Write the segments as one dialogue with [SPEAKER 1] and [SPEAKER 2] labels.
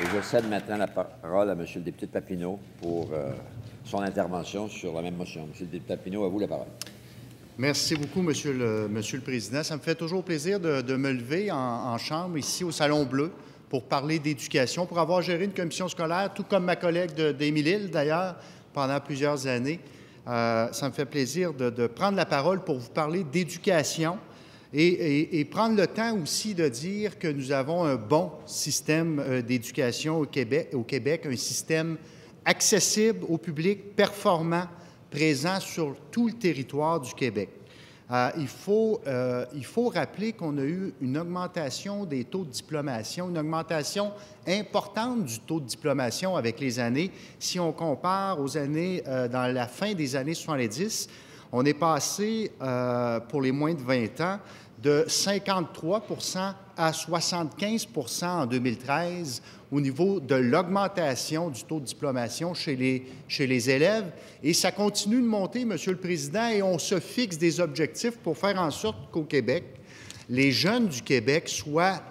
[SPEAKER 1] Et je cède maintenant la parole à M. le député de Papineau pour son intervention sur la même motion. M. le député de Papineau, à vous la parole.
[SPEAKER 2] Merci beaucoup, Monsieur le Président. Ça me fait toujours plaisir de me lever en chambre, ici au Salon Bleu, pour parler d'éducation, pour avoir géré une commission scolaire, tout comme ma collègue d'Émile-Île, d'ailleurs, pendant plusieurs années. Ça me fait plaisir de prendre la parole pour vous parler d'éducation et prendre le temps aussi de dire que nous avons un bon système d'éducation au Québec, un système accessible au public, performant, présent sur tout le territoire du Québec. Il faut rappeler qu'on a eu une augmentation des taux de diplomation, une augmentation importante du taux de diplomation avec les années. Si on compare aux années, dans la fin des années 70, on est passé, pour les moins de 20 ans, de 53 % à 75 % en 2013 au niveau de l'augmentation du taux de diplomation chez les élèves. Et ça continue de monter, Monsieur le Président, et on se fixe des objectifs pour faire en sorte qu'au Québec, les jeunes du Québec soient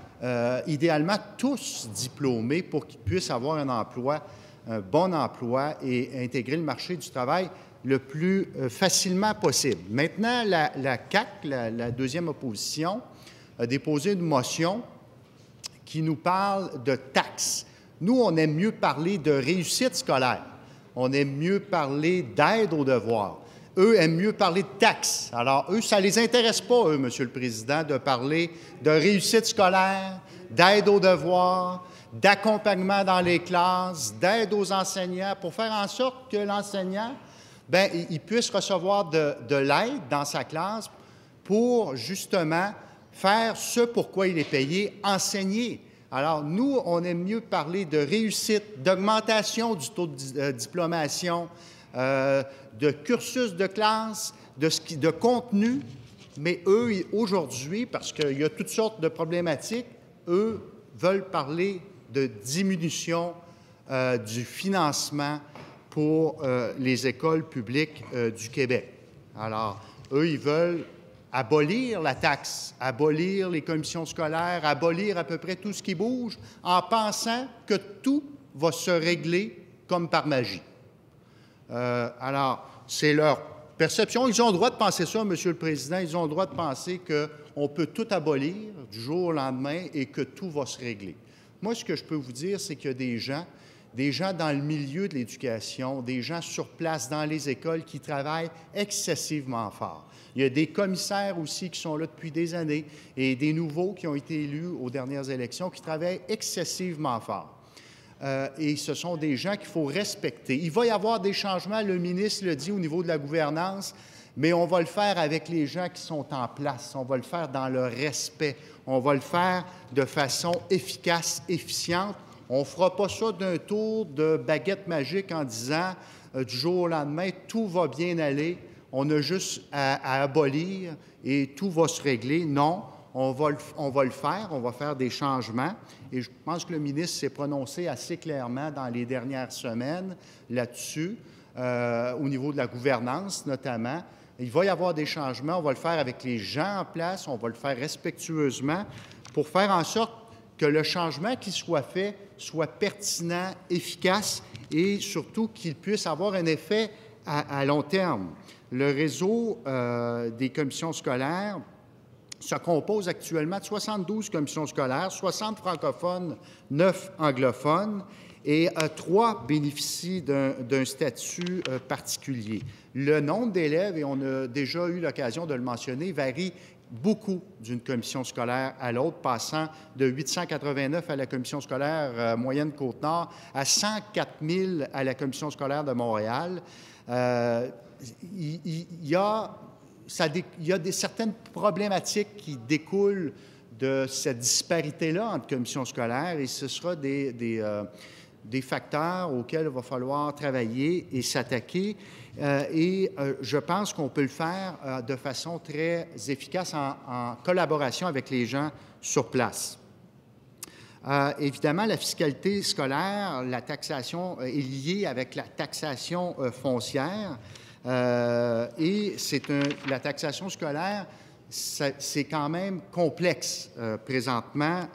[SPEAKER 2] idéalement tous diplômés pour qu'ils puissent avoir un emploi, un bon emploi et intégrer le marché du travail le plus facilement possible. Maintenant, la CAQ, la deuxième opposition, a déposé une motion qui nous parle de taxes. Nous, on aime mieux parler de réussite scolaire. On aime mieux parler d'aide aux devoirs. Eux aiment mieux parler de taxes. Alors, eux, ça ne les intéresse pas, eux, Monsieur le Président, de parler de réussite scolaire, d'aide aux devoirs, d'accompagnement dans les classes, d'aide aux enseignants, pour faire en sorte que l'enseignant il puisse recevoir de l'aide dans sa classe pour, justement, faire ce pourquoi il est payé, enseigner. Alors, nous, on aime mieux parler de réussite, d'augmentation du taux de diplomation, de cursus de classe, de contenu, mais eux, aujourd'hui, parce qu'il y a toutes sortes de problématiques, eux veulent parler de diminution du financement pour les écoles publiques du Québec. Alors, eux, ils veulent abolir la taxe, abolir les commissions scolaires, abolir à peu près tout ce qui bouge, en pensant que tout va se régler comme par magie. Alors, c'est leur perception. Ils ont le droit de penser ça, Monsieur le Président. Ils ont le droit de penser qu'on peut tout abolir du jour au lendemain et que tout va se régler. Moi, ce que je peux vous dire, c'est qu'il y a des gens dans le milieu de l'éducation, des gens sur place dans les écoles qui travaillent excessivement fort. Il y a des commissaires aussi qui sont là depuis des années et des nouveaux qui ont été élus aux dernières élections qui travaillent excessivement fort. Et ce sont des gens qu'il faut respecter. Il va y avoir des changements, le ministre le dit, au niveau de la gouvernance, mais on va le faire avec les gens qui sont en place. On va le faire dans le respect. On va le faire de façon efficace, efficiente. On ne fera pas ça d'un tour de baguette magique en disant du jour au lendemain, tout va bien aller, on a juste à abolir et tout va se régler. Non, on va le faire, on va faire des changements. Et je pense que le ministre s'est prononcé assez clairement dans les dernières semaines là-dessus, au niveau de la gouvernance notamment. Il va y avoir des changements, on va le faire avec les gens en place, on va le faire respectueusement pour faire en sorte que le changement qui soit fait soit pertinent, efficace et surtout qu'il puisse avoir un effet à long terme. Le réseau des commissions scolaires se compose actuellement de 72 commissions scolaires, 60 francophones, 9 anglophones et 3 bénéficient d'un statut particulier. Le nombre d'élèves, et on a déjà eu l'occasion de le mentionner, varie beaucoup d'une commission scolaire à l'autre, passant de 889 à la commission scolaire moyenne Côte-Nord à 104 000 à la commission scolaire de Montréal. Il y a certaines problématiques qui découlent de cette disparité-là entre commissions scolaires et ce sera des facteurs auxquels il va falloir travailler et s'attaquer. Je pense qu'on peut le faire de façon très efficace en collaboration avec les gens sur place. Évidemment, la fiscalité scolaire, la taxation est liée avec la taxation foncière. Et la taxation scolaire, c'est quand même complexe présentement.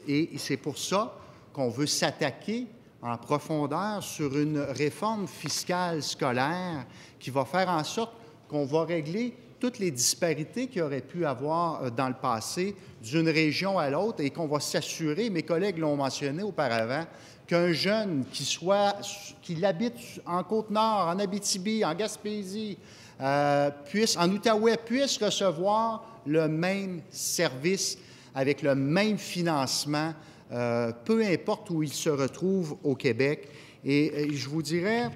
[SPEAKER 2] Et c'est pour ça qu'on veut s'attaquer en profondeur sur une réforme fiscale scolaire qui va faire en sorte qu'on va régler toutes les disparités qu'il y aurait pu avoir dans le passé d'une région à l'autre et qu'on va s'assurer, mes collègues l'ont mentionné auparavant, qu'un jeune qui habite en Côte-Nord, en Abitibi, en Gaspésie, en Outaouais, puisse recevoir le même service avec le même financement, peu importe où il se retrouve au Québec. Et je vous dirais,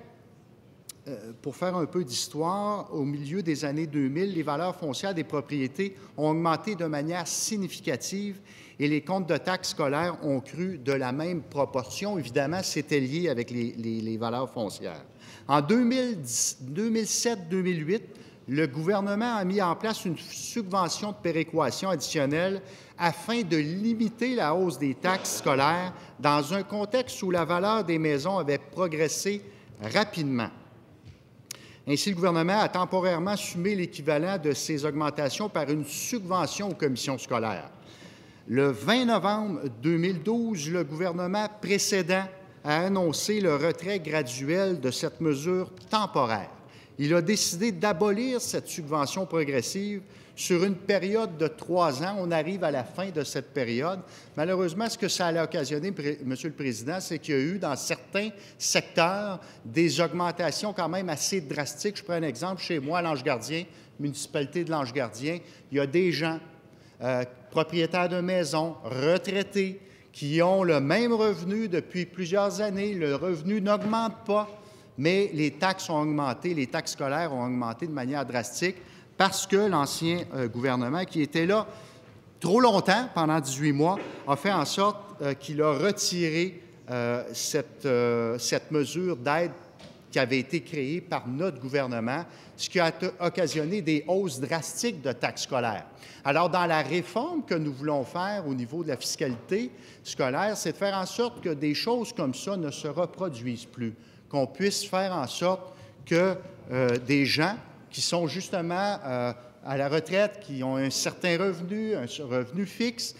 [SPEAKER 2] pour faire un peu d'histoire, au milieu des années 2000, les valeurs foncières des propriétés ont augmenté de manière significative et les comptes de taxes scolaires ont cru de la même proportion. Évidemment, c'était lié avec les valeurs foncières. En 2007-2008, le gouvernement a mis en place une subvention de péréquation additionnelle afin de limiter la hausse des taxes scolaires dans un contexte où la valeur des maisons avait progressé rapidement. Ainsi, le gouvernement a temporairement assumé l'équivalent de ces augmentations par une subvention aux commissions scolaires. Le 20 novembre 2012, le gouvernement précédent a annoncé le retrait graduel de cette mesure temporaire. Il a décidé d'abolir cette subvention progressive sur une période de 3 ans. On arrive à la fin de cette période. Malheureusement, ce que ça a occasionné, Monsieur le Président, c'est qu'il y a eu dans certains secteurs des augmentations quand même assez drastiques. Je prends un exemple chez moi, à l'Ange-Gardien, municipalité de l'Ange-Gardien. Il y a des gens, propriétaires de maisons, retraités, qui ont le même revenu depuis plusieurs années. Le revenu n'augmente pas, mais les taxes ont augmenté, les taxes scolaires ont augmenté de manière drastique parce que l'ancien gouvernement, qui était là trop longtemps, pendant 18 mois, a fait en sorte qu'il a retiré cette mesure d'aide qui avait été créée par notre gouvernement, ce qui a occasionné des hausses drastiques de taxes scolaires. Alors, dans la réforme que nous voulons faire au niveau de la fiscalité scolaire, c'est de faire en sorte que des choses comme ça ne se reproduisent plus, qu'on puisse faire en sorte que des gens qui sont justement à la retraite, qui ont un certain revenu, un revenu fixe,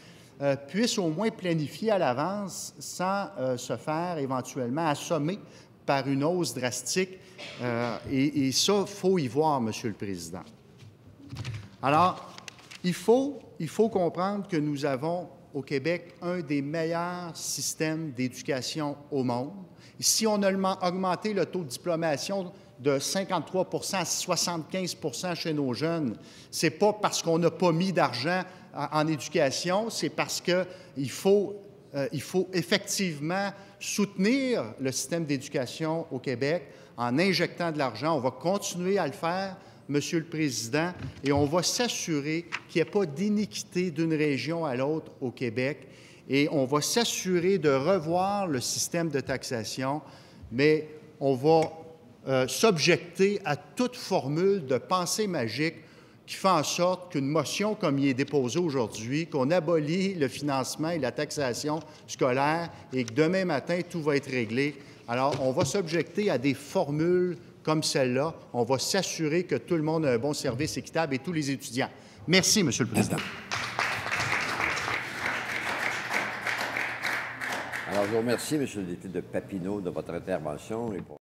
[SPEAKER 2] puissent au moins planifier à l'avance sans se faire éventuellement assommer par une hausse drastique. Et ça, il faut y voir, Monsieur le Président. Alors, il faut comprendre que nous avons au Québec un des meilleurs systèmes d'éducation au monde. Si on a augmenté le taux de diplomation de 53 à 75 chez nos jeunes, ce n'est pas parce qu'on n'a pas mis d'argent en éducation, c'est parce qu'il faut effectivement soutenir le système d'éducation au Québec en injectant de l'argent. On va continuer à le faire, Monsieur le Président, et on va s'assurer qu'il n'y ait pas d'iniquité d'une région à l'autre au Québec. Et on va s'assurer de revoir le système de taxation, mais on va s'objecter à toute formule de pensée magique qui fait en sorte qu'une motion comme il est déposé aujourd'hui, qu'on abolit le financement et la taxation scolaire et que demain matin, tout va être réglé. Alors, on va s'objecter à des formules comme celle-là. On va s'assurer que tout le monde a un bon service équitable et tous les étudiants. Merci, Monsieur le Président.
[SPEAKER 1] Alors, je vous remercie, M. le député de Papineau, de votre intervention.